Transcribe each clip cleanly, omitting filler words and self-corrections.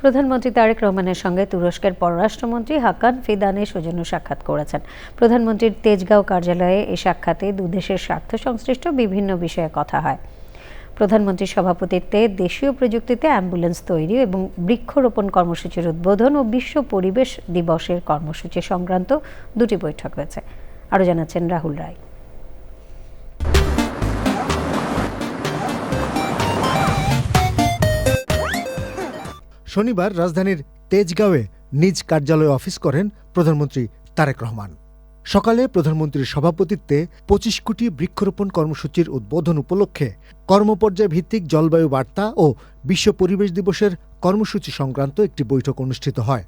প্রধানমন্ত্রী তারেক রহমানের সঙ্গে তুরস্কের পররাষ্ট্রমন্ত্রী হাকান ফিদানে সৌজন্য সাক্ষাৎ করেছেন। প্রধানমন্ত্রীর তেজগাঁও কার্যালয়ে এই সাক্ষাতে দুদেশের স্বার্থ সংশ্লিষ্ট বিভিন্ন বিষয়ে কথা হয়। প্রধানমন্ত্রীর সভাপতিত্বে দেশীয় প্রযুক্তিতে অ্যাম্বুলেন্স তৈরি এবং বৃক্ষরোপণ কর্মসূচির উদ্বোধন ও বিশ্ব পরিবেশ দিবসের কর্মসূচি সংক্রান্ত দুটি বৈঠক হয়েছে। আরও জানাচ্ছেন রাহুল রায়। শনিবার রাজধানীর তেজগাঁওয়ে নিজ কার্যালয়ে অফিস করেন প্রধানমন্ত্রী তারেক রহমান। সকালে প্রধানমন্ত্রীর সভাপতিত্বে ২৫ কোটি বৃক্ষরোপণ কর্মসূচির উদ্বোধন উপলক্ষে কর্মপর্যায় ভিত্তিক জলবায়ু বার্তা ও বিশ্ব পরিবেশ দিবসের কর্মসূচি সংক্রান্ত একটি বৈঠক অনুষ্ঠিত হয়।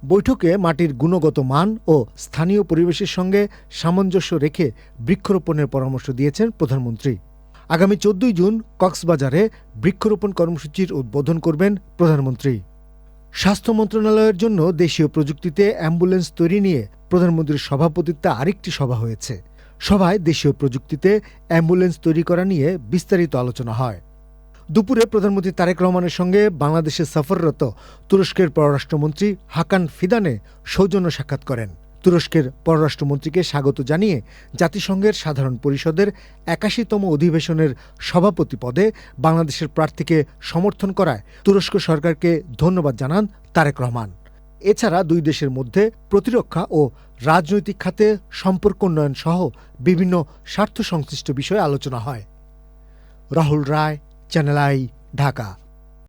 বৈঠকে মাটির গুণগত মান ও স্থানীয় পরিবেশের সঙ্গে সামঞ্জস্য রেখে বৃক্ষরোপণের পরামর্শ দিয়েছেন প্রধানমন্ত্রী। আগামী ১৪ জুন কক্সবাজারে বৃক্ষরোপণ কর্মসূচির উদ্বোধন করবেন প্রধানমন্ত্রী। স্বাস্থ্য মন্ত্রণালয়ের জন্য দেশীয় প্রযুক্তিতে অ্যাম্বুলেন্স তৈরি নিয়ে প্রধানমন্ত্রীর সভাপতিত্বে আরেকটি সভা হয়েছে। সভায় দেশীয় প্রযুক্তিতে অ্যাম্বুলেন্স তৈরি করা নিয়ে বিস্তারিত আলোচনা হয়। দুপুরে প্রধানমন্ত্রী তারেক রহমানের সঙ্গে বাংলাদেশে সফররত তুরস্কের পররাষ্ট্রমন্ত্রী হাকান ফিদানে সৌজন্য সাক্ষাৎ করেন। তুরস্কের পররাষ্ট্রমন্ত্রীকে স্বাগত জানিয়ে জাতিসংঘের সাধারণ পরিষদের ৮১তম অধিবেশনের সভাপতি পদে বাংলাদেশের প্রার্থীকে সমর্থন করায় তুরস্ক সরকারকে ধন্যবাদ জানান তারেক রহমান। এছাড়া দুই দেশের মধ্যে প্রতিরক্ষা ও রাজনৈতিক খাতে সম্পর্ক উন্নয়ন সহ বিভিন্ন স্বার্থ সংশ্লিষ্ট বিষয়ে আলোচনা হয়। রাহুল রায়, চ্যানেল আই, ঢাকা।